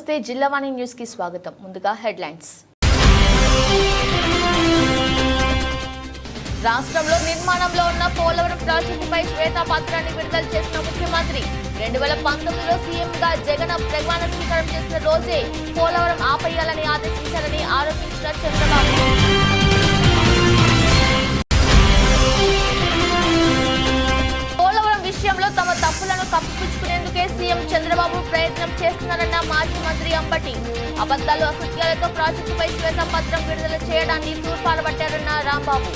నమస్తే జిల్లావాణి న్యూస్ కి స్వాగతం. ముందుగా హెడ్లైన్స్. రాష్ట్రంలో నిర్మాణంలో ఉన్న పోలవరం ప్రాజెక్టుపై శ్వేతపత్రాన్ని విడుదల చేసిన ముఖ్యమంత్రి 2019లో సీఎంగా జగన్ ప్రమాణ స్వీకారం చేసిన రోజే పోలవరం ఆపేయాలని ఆదేశించారని ఆరోపించిన చంద్రబాబు. విషయంలో తమ తప్పులను కప్పిపుచ్చుకునేందుకే సీఎం చంద్రబాబు ప్రయత్నం చేస్తున్నారన్న మాజీ మంత్రి అంబటి. అబద్దాలు అసత్యాలతో ప్రాజెక్టుపై శ్వేతపత్రం విడుదల చేయడాన్ని తూర్పారబట్టారన్న రాంబాబు.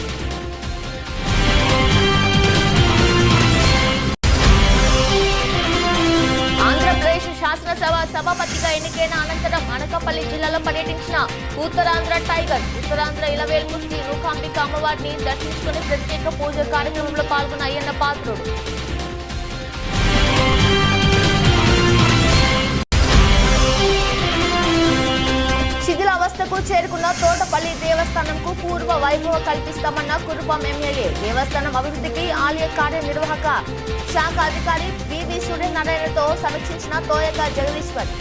ఆంధ్రప్రదేశ్ శాసనసభ సభాపతిగా ఎన్నికైన అనంతరం అనకాపల్లి జిల్లాలో పర్యటించిన ఉత్తరాంధ్ర టైగర్. ఉత్తరాంధ్ర ఇలవేల్పు శ్రీ రూకాంబిక అమ్మవారిని దర్శించుకుని ప్రత్యేక పూజ కార్యక్రమంలో పాల్గొన్న అయ్యన్న పాత్రుడు. శిథిలావస్థకు చేరుకున్న తోటపల్లి దేవస్థానంకు పూర్వ వైభవ కల్పిస్తామన్న కురుపాం ఎమ్మెల్యే. దేవస్థానం అభివృద్ధికి ఆలయ కార్యనిర్వాహక శాఖ అధికారి వివి సూర్యనారాయణతో సమీక్షించిన తోయక జగదీశ్వర్.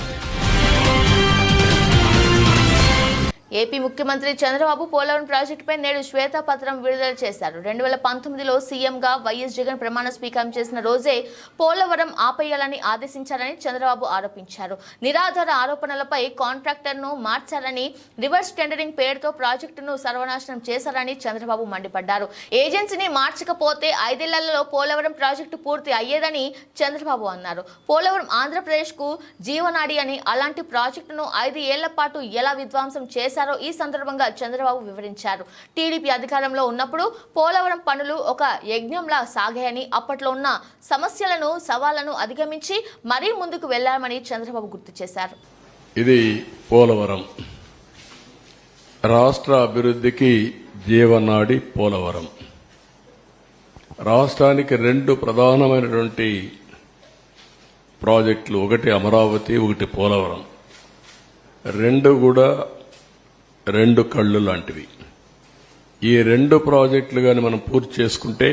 ఏపీ ముఖ్యమంత్రి చంద్రబాబు పోలవరం ప్రాజెక్టుపై నేడు శ్వేతపత్రం విడుదల చేశారు. 2019లో సీఎంగా వైఎస్ జగన్ ప్రమాణ స్వీకారం చేసిన రోజే పోలవరం ఆపేయాలని ఆదేశించారని చంద్రబాబు ఆరోపించారు. నిరాధార ఆరోపణలపై కాంట్రాక్టర్ను మార్చారని, రివర్స్ టెండరింగ్ పేరుతో ప్రాజెక్టును సర్వనాశనం చేశారని చంద్రబాబు మండిపడ్డారు. ఏజెన్సీని మార్చకపోతే 5 ఏళ్లలో పోలవరం ప్రాజెక్టు పూర్తి అయ్యేదని చంద్రబాబు అన్నారు. పోలవరం ఆంధ్రప్రదేశ్కు జీవనాడి అని, అలాంటి ప్రాజెక్టును 5 ఏళ్ల పాటు ఎలా విధ్వంసం చేశారు ఈ సందర్భంగా చంద్రబాబు వివరించారు. టీడీపీ అధికారంలో ఉన్నప్పుడు పోలవరం పనులు ఒక యజ్ఞంలా సాగాయని, అప్పట్లో ఉన్న సమస్యలను సవాళ్లను అధిగమించి మరీ ముందుకు వెళ్లామని చంద్రబాబు గుర్తు చేశారు. ఇది పోలవరం రాష్ట్ర అభివృద్ధికి జీవనాడి. పోలవరం రాష్ట్రానికి 2 ప్రధానమైనటువంటి ప్రాజెక్టులు, ఒకటి అమరావతి, ఒకటి పోలవరం. 2 కూడా 2 కళ్ళు లాంటివి. ఈ 2 ప్రాజెక్టులు కానీ మనం పూర్తి చేసుకుంటే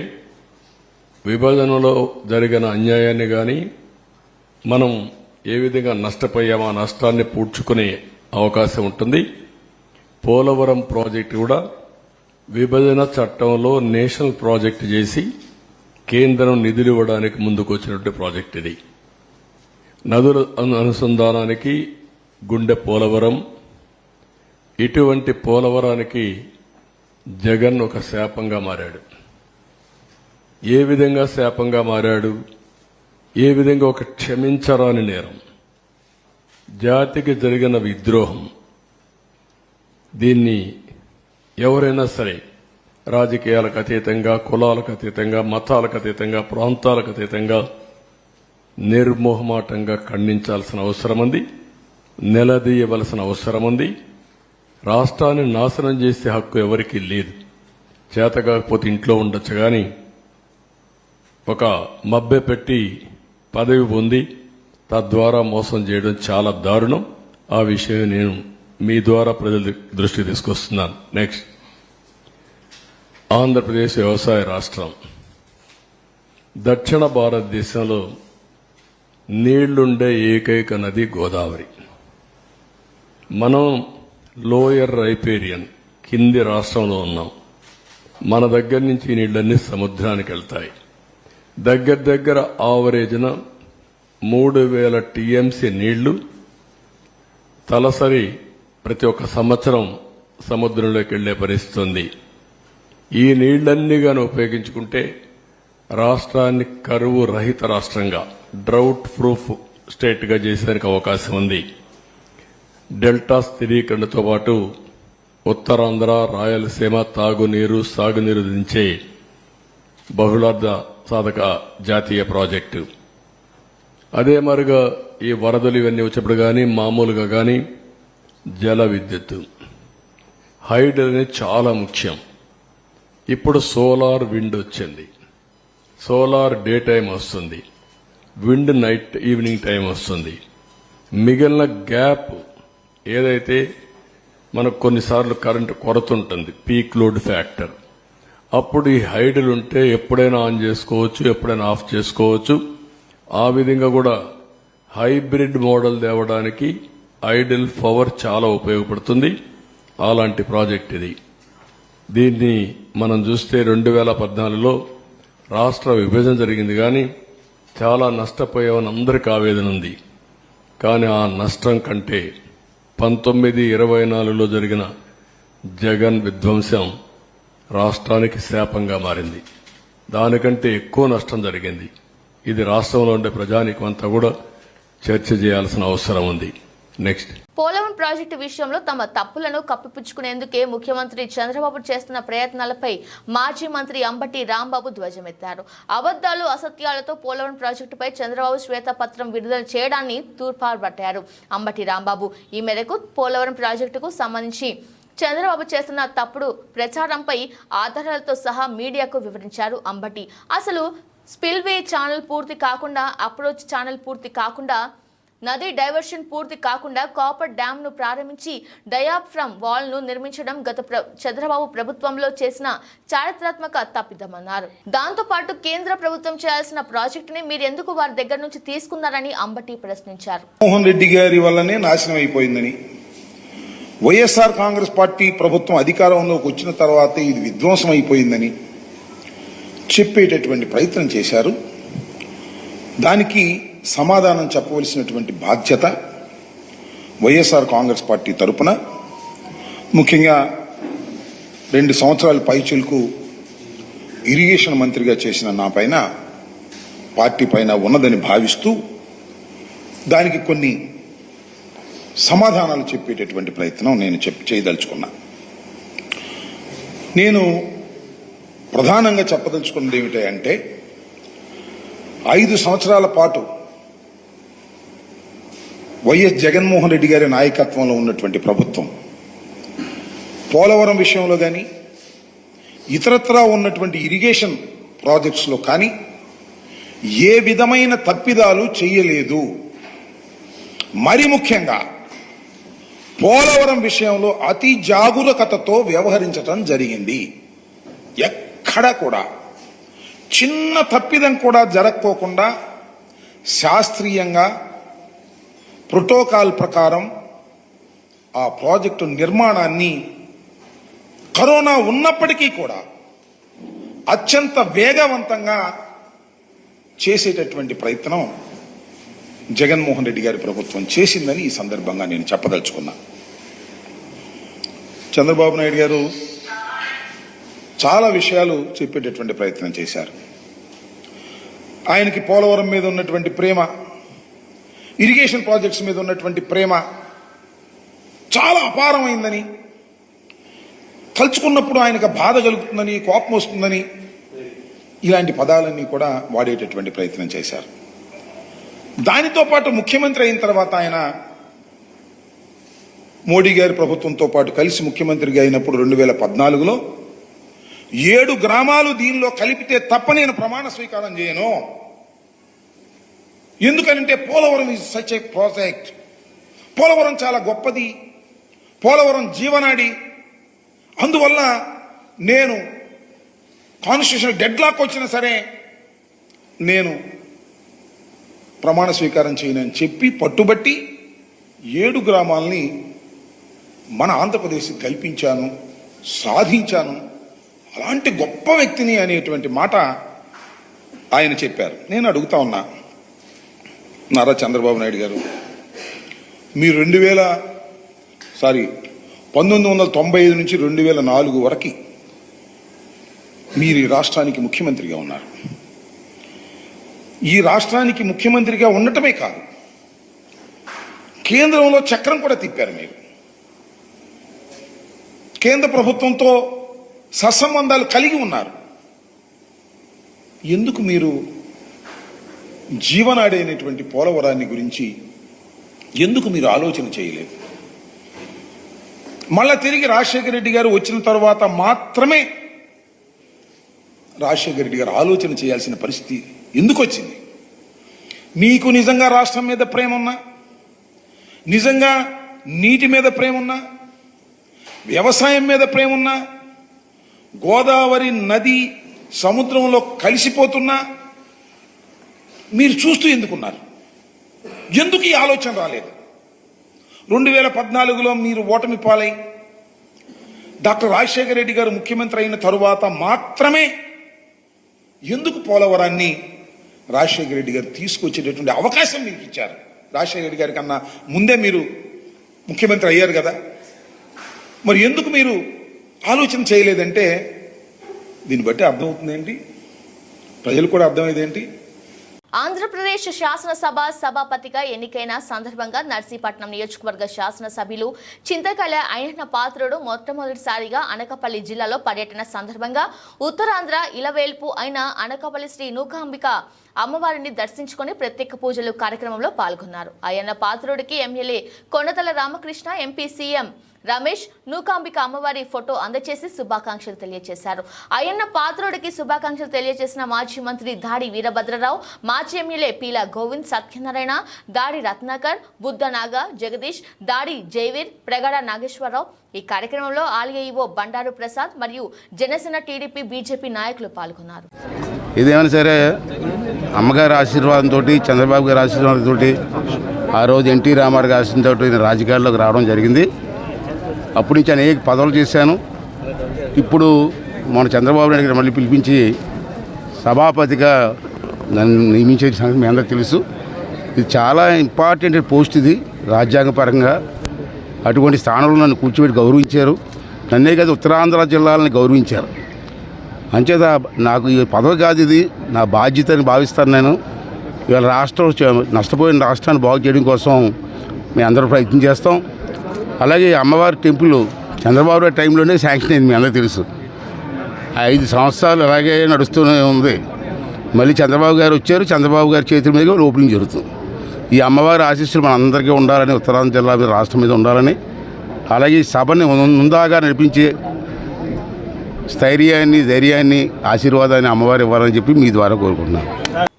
విభజనలో జరిగిన అన్యాయాన్ని కానీ, మనం ఏ విధంగా నష్టపోయామో ఆ నష్టాన్ని పూడ్చుకునే అవకాశం ఉంటుంది. పోలవరం ప్రాజెక్టు కూడా విభజన చట్టంలో నేషనల్ ప్రాజెక్టు చేసి కేంద్రం నిధులు ఇవ్వడానికి ముందుకు వచ్చినటువంటి ప్రాజెక్టు ఇది. నదుల అనుసంధానానికి గుండె పోలవరం. ఇటువంటి పోలవరానికి జగన్ ఒక శాపంగా మారాడు. ఏ విధంగా శాపంగా మారాడు? ఏ విధంగా ఒక క్షమించరాని నేరం, జాతికి జరిగిన విద్రోహం. దీన్ని ఎవరైనా సరే రాజకీయాలకు అతీతంగా, కులాలకు అతీతంగా, మతాలకు అతీతంగా, ప్రాంతాలకు అతీతంగా నిర్మోహమాటంగా ఖండించాల్సిన అవసరం ఉంది, నిలదీయవలసిన అవసరం ఉంది. రాష్ట్రాన్ని నాశనం చేసే హక్కు ఎవరికీ లేదు. చేత కాకపోతే ఇంట్లో ఉండొచ్చు, కానీ ఒక మభ్య పెట్టి పదవి పొంది తద్వారా మోసం చేయడం చాలా దారుణం. ఆ విషయం నేను మీ ద్వారా ప్రజల దృష్టికి తీసుకొస్తున్నాను. నెక్స్ట్, ఆంధ్రప్రదేశ్ వ్యవసాయ రాష్ట్రం. దక్షిణ భారతదేశంలో నీళ్లుండే ఏకైక నది గోదావరి. మనం లోయర్ రైపేరియన్ కింది రాష్ట్రంలో ఉన్నాం. మన దగ్గర నుంచి నీళ్లన్నీ సముద్రానికి వెళ్తాయి. దగ్గర ఆవరేజ్న 3000 టీఎంసీ నీళ్లు తలసరి ప్రతి ఒక్క సంవత్సరం సముద్రంలోకి వెళ్లే పరిస్థితి ఉంది. ఈ నీళ్లన్నీ గాని ఉపయోగించుకుంటే రాష్ట్రాన్ని కరువు రహిత రాష్ట్రంగా, డ్రౌట్ ప్రూఫ్ స్టేట్ గా చేసేందుకు అవకాశం ఉంది. డెల్టా స్థిరీకరణతో పాటు ఉత్తరాంధ్ర, రాయలసీమ తాగునీరు, సాగునీరు దించే బహుళార్థ సాధక జాతీయ ప్రాజెక్టు. అదే మరుగా ఈ వరదలు ఇవన్నీ వచ్చినప్పుడు కానీ, మామూలుగా కానీ జల విద్యుత్తు, హైడ్రో అనేది చాలా ముఖ్యం. ఇప్పుడు సోలార్ విండ్ వచ్చింది. సోలార్ డే టైం వస్తుంది, విండ్ నైట్ ఈవినింగ్ టైం వస్తుంది. మిగిలిన గ్యాప్ ఏదైతే మనకు కొన్నిసార్లు కరెంటు కొరత ఉంటుంది, పీక్ లోడ్ ఫ్యాక్టర్, అప్పుడు ఈ హైడ్లు ఉంటే ఎప్పుడైనా ఆన్ చేసుకోవచ్చు, ఎప్పుడైనా ఆఫ్ చేసుకోవచ్చు. ఆ విధంగా కూడా హైబ్రిడ్ మోడల్ తేవడానికి ఐడిల్ పవర్ చాలా ఉపయోగపడుతుంది. అలాంటి ప్రాజెక్ట్ ఇది. దీన్ని మనం చూస్తే 2014లో రాష్ట్ర విభజన జరిగింది, కానీ చాలా నష్టపోయామని అందరికీ ఆవేదన ఉంది. కానీ ఆ నష్టం కంటే 1924లో జరిగిన జగన్ విధ్వంసం రాష్ట్రానికి శాపంగా మారింది. దానికంటే ఎక్కువ నష్టం జరిగింది. ఇది రాష్ట్రంలో ఉండే ప్రజానీకం అంతా కూడా చర్చ చేయాల్సిన అవసరం ఉంది. నెక్స్ట్, పోలవరం ప్రాజెక్టు విషయంలో తమ తప్పులను కప్పిపుచ్చుకునేందుకే ముఖ్యమంత్రి చంద్రబాబు చేస్తున్న ప్రయత్నాలపై మాజీ మంత్రి అంబటి రాంబాబు ధ్వజమెత్తారు. అబద్దాలు, అసత్యాలతో పోలవరం ప్రాజెక్టుపై చంద్రబాబు శ్వేతపత్రం విడుదల చేయడాన్ని తూర్పారబట్టారు అంబటి రాంబాబు. ఈ మేరకు పోలవరం ప్రాజెక్టుకు సంబంధించి చంద్రబాబు చేస్తున్న తప్పుడు ప్రచారంపై ఆధారాలతో సహా మీడియాకు వివరించారు అంబటి. అసలు స్పిల్వే ఛానల్ పూర్తి కాకుండా, అప్రోచ్ ఛానల్ పూర్తి కాకుండా, నది డైవర్షన్ పూర్తి కాకుండా కాపర్ డ్యామ్ ను ప్రారంభించి డయాఫ్రమ్ వాల్ ను నిర్మించడం గత చంద్రబాబు ప్రభుత్వంలో చేసిన చారిత్రాత్మక తప్పిదమన్నారు. దాంతో పాటు కేంద్ర ప్రభుత్వం చేయాల్సిన ప్రాజెక్టుని మీరెందుకు వారి దగ్గర నుంచి తీసుకున్నారని అంబటి ప్రశ్నించారు. మోహన్ రెడ్డి గారి వల్లనే నాశనం అయిపోయిందని, వైఎస్ఆర్ కాంగ్రెస్ పార్టీ ప్రభుత్వం అధికారంలోకి వచ్చిన తర్వాత ఇది విధ్వంసం అయిపోయిందని చెప్పేటటువంటి ప్రయత్నం చేశారు. దానికి సమాధానం చెప్పవలసినటువంటి బాధ్యత వైఎస్ఆర్ కాంగ్రెస్ పార్టీ తరపున, ముఖ్యంగా 2 సంవత్సరాల పైచిలకు ఇరిగేషన్ మంత్రిగా చేసిన నా పైన, పార్టీ పైన ఉన్నదని భావిస్తూ దానికి కొన్ని సమాధానాలు చెప్పేటటువంటి ప్రయత్నం నేను చేయదలుచుకున్నా. నేను ప్రధానంగా చెప్పదలుచుకున్నది ఏమిటంటే, 5 సంవత్సరాల పాటు వైఎస్ జగన్మోహన్ రెడ్డి గారి నాయకత్వంలో ఉన్నటువంటి ప్రభుత్వం పోలవరం విషయంలో కానీ, ఇతరత్రా ఉన్నటువంటి ఇరిగేషన్ ప్రాజెక్ట్స్లో కానీ ఏ విధమైన తప్పిదాలు చేయలేదు. మరి ముఖ్యంగా పోలవరం విషయంలో అతి జాగరూకతతో వ్యవహరించడం జరిగింది. ఎక్కడ కూడా చిన్న తప్పిదం కూడా జరగకోకుండా శాస్త్రీయంగా ప్రోటోకాల్ ప్రకారం ఆ ప్రాజెక్టు నిర్మాణాన్ని కరోనా ఉన్నప్పటికీ కూడా అత్యంత వేగవంతంగా చేసేటటువంటి ప్రయత్నం జగన్మోహన్ రెడ్డి గారి ప్రభుత్వం చేసిందని ఈ సందర్భంగా నేను చెప్పదలుచుకున్నా. చంద్రబాబు నాయుడు గారు చాలా విషయాలు చెప్పేటటువంటి ప్రయత్నం చేశారు. ఆయనకి పోలవరం మీద ఉన్నటువంటి ప్రేమ, ఇరిగేషన్ ప్రాజెక్ట్స్ మీద ఉన్నటువంటి ప్రేమ చాలా అపారమైందని, తలుచుకున్నప్పుడు ఆయనకు బాధ కలుగుతుందని, కోపం వస్తుందని, ఇలాంటి పదాలన్నీ కూడా వాడేటటువంటి ప్రయత్నం చేశారు. దానితో పాటు ముఖ్యమంత్రి అయిన తర్వాత ఆయన మోడీ గారి ప్రభుత్వంతో పాటు కలిసి ముఖ్యమంత్రిగా అయినప్పుడు 2014లో 7 గ్రామాలు దీనిలో కలిపితే తప్ప నేను ప్రమాణ స్వీకారం చేయను. ఎందుకంటే Polavaram is such a project. Polavaram చాలా గొప్పది, పోలవరం జీవనాడి. అందువల్ల నేను కాన్స్టిట్యూషన్ డెడ్ లాక్ వచ్చినా సరే నేను ప్రమాణ స్వీకారం చేయనని చెప్పి పట్టుబట్టి 7 గ్రామాలని మన ఆంధ్రప్రదేశ్ కల్పించాను, సాధించాను, అలాంటి గొప్ప వ్యక్తిని అనేటువంటి మాట ఆయన చెప్పారు. నేను అడుగుతా ఉన్నా, నారా చంద్రబాబు నాయుడు గారు, మీరు 1995 నుంచి 2004 వరకు మీరు ఈ రాష్ట్రానికి ముఖ్యమంత్రిగా ఉన్నారు. ఈ రాష్ట్రానికి ముఖ్యమంత్రిగా ఉండటమే కాదు, కేంద్రంలో చక్రం కూడా తిప్పారు. మీరు కేంద్ర ప్రభుత్వంతో సత్సంబంధాలు కలిగి ఉన్నారు. ఎందుకు మీరు జీవనాడైనటువంటి పోలవరాన్ని గురించి ఎందుకు మీరు ఆలోచన చేయలేదు? మళ్ళా తిరిగి రాజశేఖర రెడ్డి గారు వచ్చిన తర్వాత మాత్రమే రాజశేఖర రెడ్డి గారు ఆలోచన చేయాల్సిన పరిస్థితి ఎందుకు వచ్చింది? మీకు నిజంగా రాష్ట్రం మీద ప్రేమ ఉన్నా, నిజంగా నీటి మీద ప్రేమ ఉన్నా, వ్యవసాయం మీద ప్రేమ ఉన్నా, గోదావరి నది సముద్రంలో కలిసిపోతున్నా మీరు చూస్తూ ఎందుకున్నారు? ఎందుకు ఈ ఆలోచన రాలేదు? 2014లో మీరు ఓటమి పాలై డాక్టర్ రాజశేఖర రెడ్డి గారు ముఖ్యమంత్రి అయిన తరువాత మాత్రమే ఎందుకు పోలవరాన్ని రాజశేఖర రెడ్డి గారు తీసుకొచ్చేటటువంటి అవకాశం మీకు ఇచ్చారు? రాజశేఖర రెడ్డి గారి కన్నా ముందే మీరు ముఖ్యమంత్రి అయ్యారు కదా, మరి ఎందుకు మీరు ఆలోచన చేయలేదంటే దీన్ని బట్టి అర్థమవుతుందేంటి, ప్రజలు కూడా అర్థమైందేంటి? ఆంధ్రప్రదేశ్ శాసనసభ సభాపతిగా ఎన్నికైన సందర్భంగా నర్సీపట్నం నియోజకవర్గ శాసనసభ్యులు చింతకళ అయ్యన్న పాత్రుడు మొట్టమొదటిసారిగా అనకాపల్లి జిల్లాలో పర్యటన సందర్భంగా ఉత్తరాంధ్ర ఇలవేల్పు అయిన అనకాపల్లి శ్రీ నూకాంబిక అమ్మవారిని దర్శించుకుని ప్రత్యేక పూజలు కార్యక్రమంలో పాల్గొన్నారు. అయ్యన్న పాత్రుడికి MLA Kondathala Ramakrishna, MP CM Ramesh Nookambika అమ్మవారి ఫోటో అందజేసి శుభాకాంక్షలు తెలియజేశారు. అయ్యన్న పాత్రుడికి శుభాకాంక్షలు తెలియజేసిన మాజీ మంత్రి దాడి వీరభద్రరావు, మాజీ ఎమ్మెల్యే పీల గోవింద్, సత్యనారాయణ, దాడి రత్నాకర్, బుద్ధనాగ, జగదీష్, దాడి జైవీర్, ప్రగడ నాగేశ్వరరావు. ఈ కార్యక్రమంలో ఆలయ ఈవో బండారు ప్రసాద్ మరియు జనసేన, టీడీపీ, బీజేపీ నాయకులు పాల్గొన్నారు. ఇదేమైనా సరే అమ్మగారి ఆశీర్వాదంతో, చంద్రబాబు గారి ఆశీర్వాదంతో, ఆ రోజు ఎన్టీ రామారావు గారి ఆశీర్వాదంతో రాజకీయాల్లోకి రావడం జరిగింది. అప్పటి నుంచి అనేక పదవులు చేశాను. ఇప్పుడు మన చంద్రబాబు నాయుడు గారు మళ్ళీ పిలిపించి సభాపతిగా నన్ను నియమించే సంగతి మీ అందరికీ తెలుసు. ఇది చాలా ఇంపార్టెంట్ పోస్ట్, ఇది రాజ్యాంగపరంగా. అటువంటి స్థానంలో నన్ను కూర్చోబెట్టి గౌరవించారు. నన్నే కాదు ఉత్తరాంధ్ర జిల్లాలని గౌరవించారు. అంచేత నాకు ఈ పదవి కాదు, ఇది నా బాధ్యత అని భావిస్తాను నేను. ఇవాళ రాష్ట్రం నష్టపోయిన రాష్ట్రాన్ని బాగు చేయడం కోసం మేము అందరూ ప్రయత్నం చేస్తాం. అలాగే అమ్మవారి టెంపుల్ చంద్రబాబు టైంలోనే శాంక్షన్ అయింది, మీ అందరికీ తెలుసు. 5 సంవత్సరాలు అలాగే నడుస్తూనే ఉంది. మళ్ళీ చంద్రబాబు గారు వచ్చారు, చంద్రబాబు గారి చేతుల మీద ఓపెనింగ్ జరుగుతుంది. ఈ అమ్మవారి ఆశీస్సులు మన అందరికీ ఉండాలని, ఉత్తరాంధ్ర జిల్లా మీద, రాష్ట్రం మీద ఉండాలని, అలాగే ఈ సభని ముందాగా నడిపించే స్థైర్యాన్ని, ధైర్యాన్ని, ఆశీర్వాదాన్ని అమ్మవారు ఇవ్వాలని చెప్పి మీ ద్వారా కోరుకుంటున్నాను.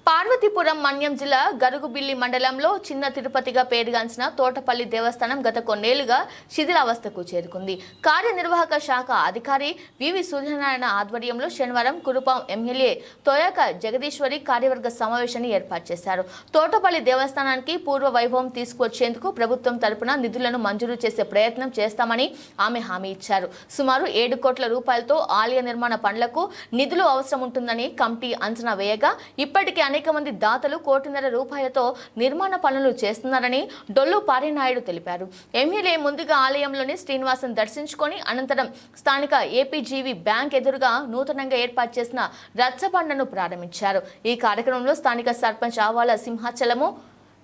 పార్వతీపురం మన్యం జిల్లా గరుగుబిల్లి మండలంలో చిన్న తిరుపతిగా పేరుగాంచిన తోటపల్లి దేవస్థానం గత కొన్నేళ్లుగా శిథిలావస్థకు చేరుకుంది. కార్యనిర్వాహక శాఖ అధికారి వివి సూర్యనారాయణ ఆధ్వర్యంలో శనివారం కురుపాం ఎమ్మెల్యే తోయాక జగదీశ్వరి కార్యవర్గ సమావేశాన్ని ఏర్పాటు చేశారు. తోటపల్లి దేవస్థానానికి పూర్వ వైభవం తీసుకొచ్చేందుకు ప్రభుత్వం తరపున నిధులను మంజూరు చేసే ప్రయత్నం చేస్తామని ఆమె హామీ ఇచ్చారు. సుమారు 7 కోట్ల రూపాయలతో ఆలయ నిర్మాణ పనులకు నిధులు అవసరం ఉంటుందని కమిటీ అంచనా వేయగా ఇప్పటికే అనేక మంది దాతలు 1.5 కోటి రూపాయలతో నిర్మాణ పనులు చేస్తున్నారని డొల్లు పారినాయుడు తెలిపారు. ఎమ్మెల్యే ముందుగా ఆలయంలోని శ్రీనివాసం దర్శించుకొని అనంతరం స్థానిక ఏపీజీవి బ్యాంక్ ఎదురుగా నూతనంగా ఏర్పాటు చేసిన రచ్చబండను ప్రారంభించారు. ఈ కార్యక్రమంలో స్థానిక సర్పంచ్ ఆవాల సింహాచలము,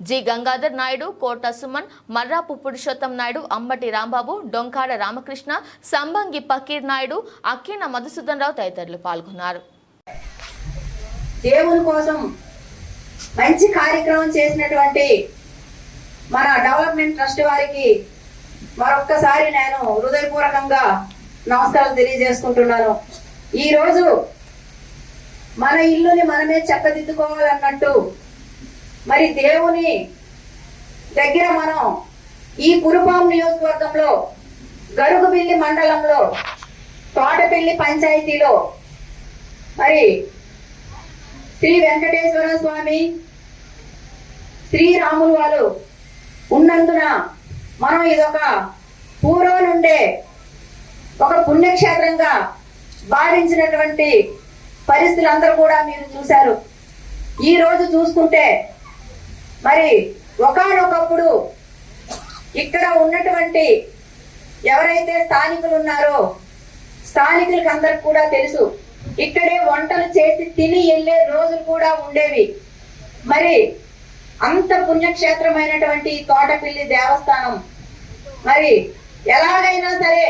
జి గంగాధర్ నాయుడు, కోట సుమన్, మర్రాపు పురుషోత్తం నాయుడు, అంబటి రాంబాబు, డొంకాడ రామకృష్ణ, సంబంగి పకీర్ నాయుడు, అక్కిన మధుసూదన్ రావు తదితరులు పాల్గొన్నారు. దేవుని కోసం మంచి కార్యక్రమం చేసినటువంటి మన డెవలప్మెంట్ ట్రస్ట్ వారికి మరొక్కసారి నేను హృదయపూర్వకంగా నమస్కారాలు తెలియజేసుకుంటున్నాను. ఈరోజు మన ఇల్లుని మనమే చక్కదిద్దుకోవాలన్నట్టు మరి దేవుని దగ్గర మనం ఈ కురుపాం నియోజకవర్గంలో గరుగుబిల్లి మండలంలో తోటపల్లి పంచాయతీలో మరి శ్రీ వెంకటేశ్వర స్వామి, శ్రీరాములు వారు ఉన్నందున మనం ఇదొక పూర్వం నుండే ఒక పుణ్యక్షేత్రంగా భావించినటువంటి పరిస్థితులందరూ కూడా మీరు చూశారు. ఈ రోజు చూసుకుంటే మరి ఒకానొకప్పుడు ఇక్కడ ఉన్నటువంటి ఎవరైతే స్థానికులు ఉన్నారో స్థానికులకు అందరికి కూడా తెలుసు, ఇక్కడే వంటలు చేసి తిని వెళ్ళే రోజులు కూడా ఉండేవి. మరి అంత పుణ్యక్షేత్రమైనటువంటి తోటపల్లి దేవస్థానం మరి ఎలాగైనా సరే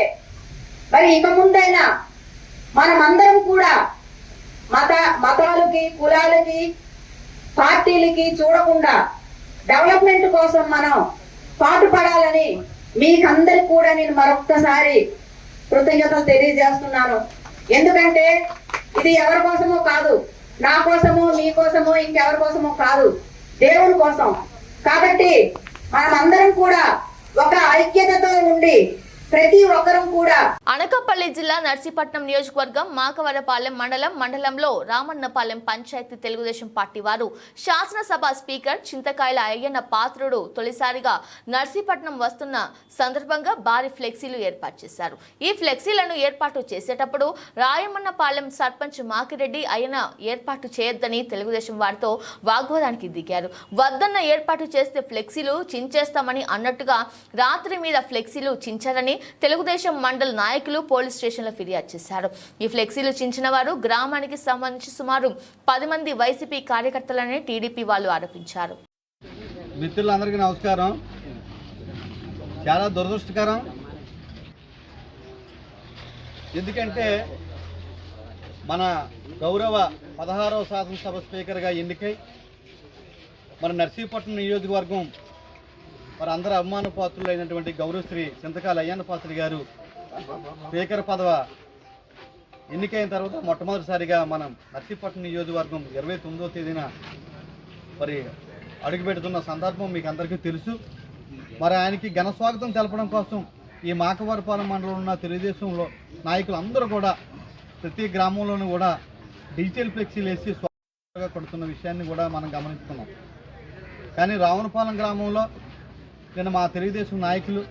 మరి ఇక ముందైనా మనమందరం కూడా మతాలకి, కులాలకి, పార్టీలకి చూడకుండా డెవలప్మెంట్ కోసం మనం పాటుపడాలని మీకందరికి కూడా నేను మరొక్కసారి కృతజ్ఞతలు తెలియజేస్తున్నాను. ఎందుకంటే ఇది ఎవరి కోసమో కాదు, నా కోసమో, మీ కోసమో, ఇంకెవరి కోసమో కాదు, దేవుని కోసం. కాబట్టి మనం అందరం కూడా ఒక ఐక్యతతో ఉండి ప్రతి ఒక్కరూ కూడా. అనకాపల్లి జిల్లా నర్సీపట్నం నియోజకవర్గం మాకవరపాలెం మండలంలో రామన్నపాలెం పంచాయతీ తెలుగుదేశం పార్టీ వారు శాసనసభ స్పీకర్ చింతకాయల అయ్యన్న పాత్రుడు తొలిసారిగా నర్సీపట్నం వస్తున్న సందర్భంగా భారీ ఫ్లెక్సీలు ఏర్పాటు చేశారు. ఈ ఫ్లెక్సీలను ఏర్పాటు చేసేటప్పుడు రాయమన్నపాలెం సర్పంచ్ మాకిరెడ్డి అయ్యన్న ఏర్పాటు చేయొద్దని తెలుగుదేశం వారితో వాగ్వాదానికి దిగారు. వద్దన్న ఏర్పాటు చేస్తే ఫ్లెక్సీలు చించేస్తామని అన్నట్టుగా రాత్రి మీద ఫ్లెక్సీలు చించారని తెలుగుదేశం మండల నాయకులు పోలీస్ స్టేషన్లో ఫిర్యాదు చేశారు. ఈ ఫ్లెక్సీలు చించిన వారు గ్రామానికి సంబంధించి సుమారు 10 మంది వైసీపీ కార్యకర్తలని టీడీపీ వాళ్ళు ఆరోపించారు. మిత్రులందరికీ నమస్కారం. చాలా దురదృష్టకరం. ఎందుకంటే మన గౌరవ 16వ శాసనసభ స్పీకర్గా ఎన్నికై మన నర్సీపట్నం నియోజకవర్గం మరి అందరూ అభిమాన పాత్రులైనటువంటి గౌరవశ్రీ చింతకాయల అయ్యన్న పాత్రుడు గారు స్పీకర్ పదవ ఎన్నికైన తర్వాత మొట్టమొదటిసారిగా మనం నర్సీపట్నం నియోజకవర్గం 29వ తేదీన మరి అడుగుపెడుతున్న సందర్భం మీకు అందరికీ తెలుసు. మరి ఆయనకి ఘన స్వాగతం తెలపడం కోసం ఈ మాకవరపాలెం మండలంలో ఉన్న తెలుగుదేశంలో నాయకులు అందరూ కూడా ప్రతి గ్రామంలోనూ కూడా డిజిటల్ ఫ్లెక్సీలు వేసి స్వాగతంగా కొడుతున్న విషయాన్ని కూడా మనం గమనిస్తున్నాం. కానీ రావణపాలెం గ్రామంలో నిన్న మా తెలుగుదేశం నాయకులు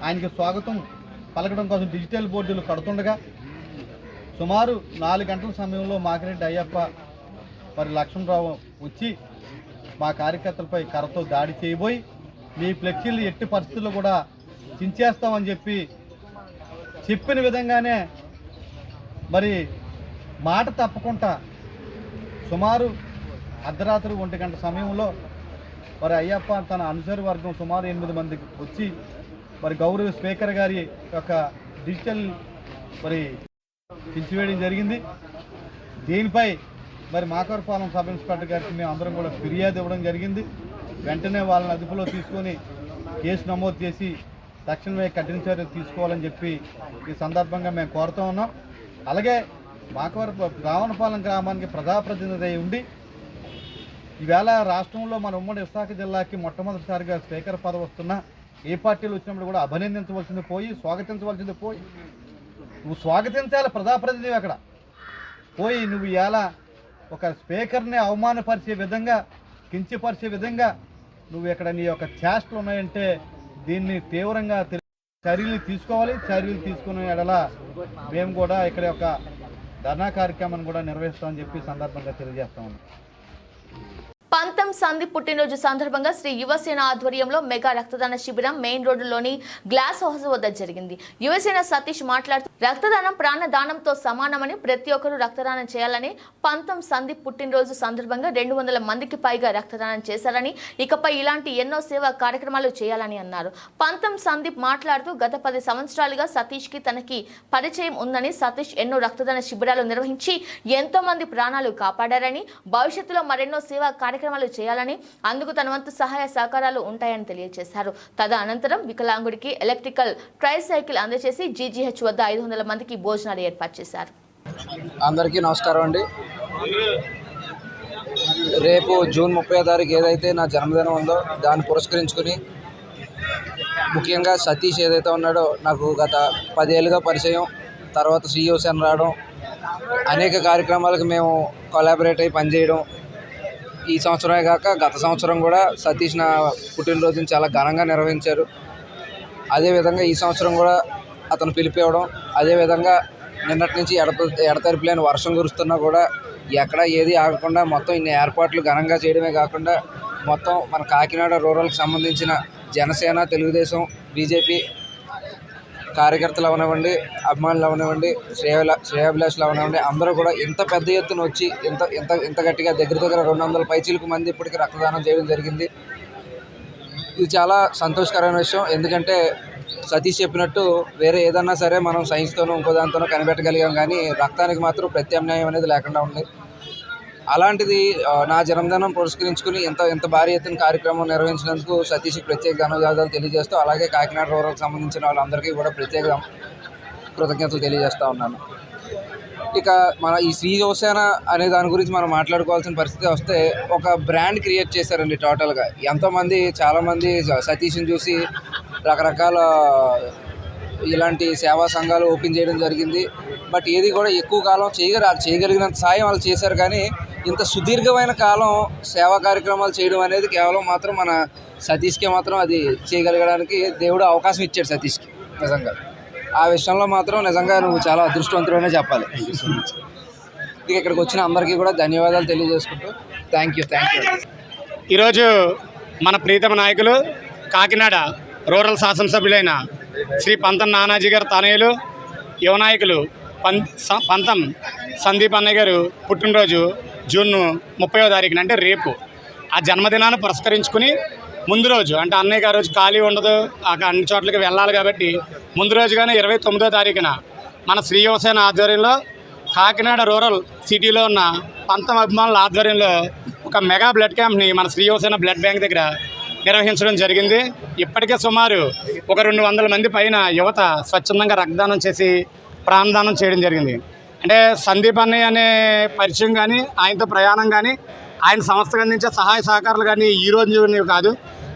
ఆయనకి స్వాగతం పలకడం కోసం డిజిటల్ బోర్డులు కడుతుండగా సుమారు 4 గంటల సమయంలో మాకిరెడ్డి అయ్యప్ప మరి లక్ష్మణరావు వచ్చి మా కార్యకర్తలపై కర్రతో దాడి చేయబోయి మీ ఫ్లెక్సీలు ఎట్టి పరిస్థితుల్లో కూడా చించేస్తామని చెప్పిన విధంగానే మరి మాట తప్పకుండా సుమారు అర్ధరాత్రి 1 గంట సమయంలో మరి అయ్యప్ప తన అనుచర వర్గం సుమారు 8 మంది వచ్చి మరి గౌరవ స్పీకర్ గారి యొక్క డిజిటల్ మరి చించివేయడం జరిగింది. దీనిపై మరి మాకవరపాలెం సబ్ ఇన్స్పెక్టర్ గారికి మేము అందరం కూడా ఫిర్యాదు ఇవ్వడం జరిగింది. వెంటనే వాళ్ళని అదుపులో తీసుకొని కేసు నమోదు చేసి తక్షణమే కఠిన చర్యలు తీసుకోవాలని చెప్పి ఈ సందర్భంగా మేము కోరుతూ ఉన్నాం. అలాగే రావణపాలెం గ్రామానికి ప్రజాప్రతినిధి ఉండి ఈవేళ రాష్ట్రంలో మన ఉమ్మడి విశాఖ జిల్లాకి మొట్టమొదటిసారిగా స్పీకర్ పదవి వస్తున్నా ఏ పార్టీలు వచ్చినప్పుడు కూడా అభినందించవలసింది పోయి స్వాగతించవలసింది పోయి నువ్వు స్వాగతించాలి ప్రజాప్రతినిధి అక్కడ పోయి నువ్వు ఇలా ఒక స్పీకర్ని అవమానపరిచే విధంగా కించపరిచే విధంగా నువ్వు ఇక్కడ నీ యొక్క చేష్టలు ఉన్నాయంటే దీన్ని తీవ్రంగా చర్యలు తీసుకోవాలి. చర్యలు తీసుకునే ఎడల మేము కూడా ఇక్కడ యొక్క ధర్నా కార్యక్రమాన్ని కూడా నిర్వహిస్తామని చెప్పి సందర్భంగా తెలియజేస్తా ఉన్నాం. పంతం సందీప్ పుట్టినరోజు సందర్భంగా శ్రీ యువసేన ఆధ్వర్యంలో మెగా రక్తదాన శిబిరం మెయిన్ రోడ్డులోని గ్లాస్ హౌస్ వద్ద జరిగింది. యువసేన సతీష్ మాట్లాడుతూ రక్తదానం ప్రాణదానంతో సమానమని ప్రతి ఒక్కరూ రక్తదానం చేయాలని, పంతం సందీప్ పుట్టినరోజు సందర్భంగా 200 మందికి పైగా రక్తదానం చేశారని, ఇకపై ఇలాంటి ఎన్నో సేవా కార్యక్రమాలు చేయాలని అన్నారు. పంతం సందీప్ మాట్లాడుతూ గత 10 సంవత్సరాలుగా సతీష్ కి తనకి పరిచయం ఉందని, సతీష్ ఎన్నో రక్తదాన శిబిరాలు నిర్వహించి ఎంతో మంది ప్రాణాలు కాపాడారని, భవిష్యత్తులో మరెన్నో సేవా కార్యక్రమాలు చేయాలని, అందుకు తన వంతు సహాయ సహకారాలు ఉంటాయని తెలియజేశారు. తదనంతరం వికలాంగుడికి ఎలక్ట్రికల్ ట్రైసైకిల్ అందజేసి జీజీహెచ్ వద్ద 500 మందికి భోజనాలు ఏర్పాటు చేశారు. అందరికీ నమస్కారం అండి. రేపు జూన్ 30వ తారీఖు ఏదైతే నా జన్మదినం ఉందో దాన్ని పురస్కరించుకుని ముఖ్యంగా సతీష్ ఏదైతే ఉన్నాడో నాకు గత 10 ఏళ్ళుగా పరిచయం, తర్వాత శ్రీయోసేన రావడం, అనేక కార్యక్రమాలకు మేము కొలాబరేట్ అయ్యి పనిచేయడం, ఈ సంవత్సరమే కాక గత సంవత్సరం కూడా సతీష్ నా పుట్టినరోజుని చాలా ఘనంగా నిర్వహించారు. అదేవిధంగా ఈ సంవత్సరం కూడా అతను పిలిపివ్వడం, అదేవిధంగా నిన్నటి నుంచి ఎడతెరిపి లేని వర్షం కురుస్తున్నా కూడా ఎక్కడ ఏది ఆగకుండా మొత్తం ఇన్ని ఏర్పాట్లు ఘనంగా చేయడమే కాకుండా మొత్తం మన కాకినాడ రూరల్కి సంబంధించిన జనసేన, తెలుగుదేశం, బీజేపీ కార్యకర్తలు అవనివ్వండి, అభిమానులు అవనివ్వండి, శ్రేయాభిలాషులు అవనివ్వండి, అందరూ కూడా ఇంత పెద్ద ఎత్తున వచ్చి ఇంత గట్టిగా దగ్గర 200 పైచీలకు మంది ఇప్పటికీ రక్తదానం చేయడం జరిగింది. ఇది చాలా సంతోషకరమైన విషయం. ఎందుకంటే సతీష్ చెప్పినట్టు వేరే ఏదన్నా సరే మనం సైన్స్తోనో ఇంకో దాంతోనో కనిపెట్టగలిగాం, కానీ రక్తానికి మాత్రం ప్రత్యామ్నాయం అనేది లేకుండా ఉంది. అలాంటిది నా జన్మదినం పురస్కరించుకుని ఇంత భారీ ఎత్తున కార్యక్రమం నిర్వహించినందుకు సతీష్కి ప్రత్యేక ధన్యవాదాలు తెలియజేస్తూ, అలాగే కాకినాడ రూరల్కి సంబంధించిన వాళ్ళందరికీ కూడా ప్రత్యేక కృతజ్ఞతలు తెలియజేస్తూ ఉన్నాను. ఇక మన ఈ శ్రీ యువసేన అనే దాని గురించి మనం మాట్లాడుకోవాల్సిన పరిస్థితి వస్తే ఒక బ్రాండ్ క్రియేట్ చేశారండి. టోటల్గా చాలామంది సతీష్ని చూసి రకరకాల ఇలాంటి సేవా సంఘాలు ఓపెన్ చేయడం జరిగింది. బట్ ఏది కూడా ఎక్కువ కాలం చేయగలిగినంత సాయం వాళ్ళు చేశారు. కానీ ఇంత సుదీర్ఘమైన కాలం సేవా కార్యక్రమాలు చేయడం అనేది కేవలం మాత్రం మన సతీష్కే మాత్రం అది చేయగలగడానికి దేవుడు అవకాశం ఇచ్చాడు సతీష్కి. నిజంగా ఆ విషయంలో మాత్రం నిజంగా నువ్వు చాలా అదృష్టవంతుడనే చెప్పాలి. ఇక ఇక్కడికి వచ్చిన అందరికీ కూడా ధన్యవాదాలు తెలియజేసుకుంటూ థ్యాంక్ యూ. ఈరోజు మన ప్రీతమ నాయకులు కాకినాడ రూరల్ శాసనసభ్యులైన శ్రీ పంతం నానాజీ గారు తనయులు యువ నాయకులు పంతం సందీప్ అన్నయ్య గారు పుట్టినరోజు జూన్ 30వ తారీఖున అంటే రేపు. ఆ జన్మదినాన్ని పురస్కరించుకుని ముందు రోజు అంటే అన్నయ్య గారు రోజు ఖాళీ ఉండదు, అన్ని చోట్లకి వెళ్ళాలి కాబట్టి ముందు రోజుగానే 29వ తారీఖున మన శ్రీ యువసేన ఆధ్వర్యంలో కాకినాడ రూరల్ సిటీలో ఉన్న పంతం అభిమానుల ఆధ్వర్యంలో ఒక మెగా బ్లడ్ క్యాంప్ని మన శ్రీ యువసేన బ్లడ్ బ్యాంక్ దగ్గర నిర్వహించడం జరిగింది. ఇప్పటికే సుమారు ఒక 200 మంది పైన యువత స్వచ్ఛందంగా రక్తదానం చేసి ప్రాణదానం చేయడం జరిగింది. అంటే సందీప్ అన్నయ్య అనే పరిచయం కానీ, ఆయనతో ప్రయాణం కానీ, ఆయన సంస్థకు అందించే సహాయ సహకారాలు కానీ ఈ రోజు కాదు,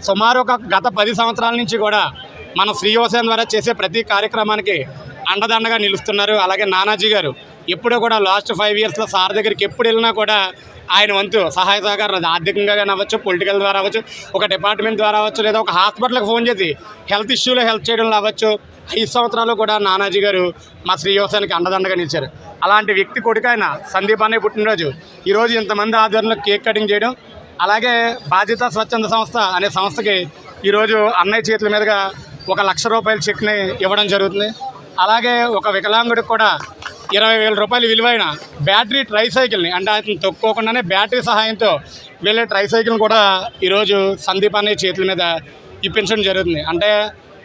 సుమారు ఒక గత 10 సంవత్సరాల నుంచి కూడా మన శ్రీ యువసేన ద్వారా చేసే ప్రతి కార్యక్రమానికి అండదండగా నిలుస్తున్నారు. అలాగే నానాజీ గారు ఎప్పుడూ కూడా లాస్ట్ 5 ఇయర్స్లో సార్ దగ్గరికి ఎప్పుడు వెళ్ళినా కూడా ఆయన వంతు సహాయ సహకారాలు ఆర్థికంగా కానీ అవ్వచ్చు, పొలిటికల్ ద్వారా అవ్వచ్చు, ఒక డిపార్ట్మెంట్ ద్వారా అవ్వచ్చు, లేదా ఒక హాస్పిటల్కి ఫోన్ చేసి హెల్త్ ఇష్యూలో హెల్ప్ చేయడంలో అవ్వచ్చు. 5 సంవత్సరాలు కూడా నానాజీ గారు మా శ్రీ యువసేనకి అండదండగా నిలిచారు. అలాంటి వ్యక్తి కొడుకు ఆయన సందీప్ అన్నయ్య పుట్టినరోజు ఈరోజు ఇంతమంది ఆధ్వర్యంలో కేక్ కటింగ్ చేయడం, అలాగే బాధ్యత స్వచ్ఛంద సంస్థ అనే సంస్థకి ఈరోజు అన్నయ్య చేతుల మీదుగా 1 లక్ష రూపాయల చెక్ని ఇవ్వడం జరుగుతుంది. అలాగే ఒక వికలాంగుడికి కూడా 20,000 రూపాయలు విలువైన బ్యాటరీ ట్రైసైకిల్ని, అంటే అతను తొక్కుకోకుండానే బ్యాటరీ సహాయంతో వెళ్ళే ట్రైసైకిల్ని కూడా ఈరోజు సందీప్ అన్నయ్య చేతుల మీద ఇప్పించడం జరుగుతుంది. అంటే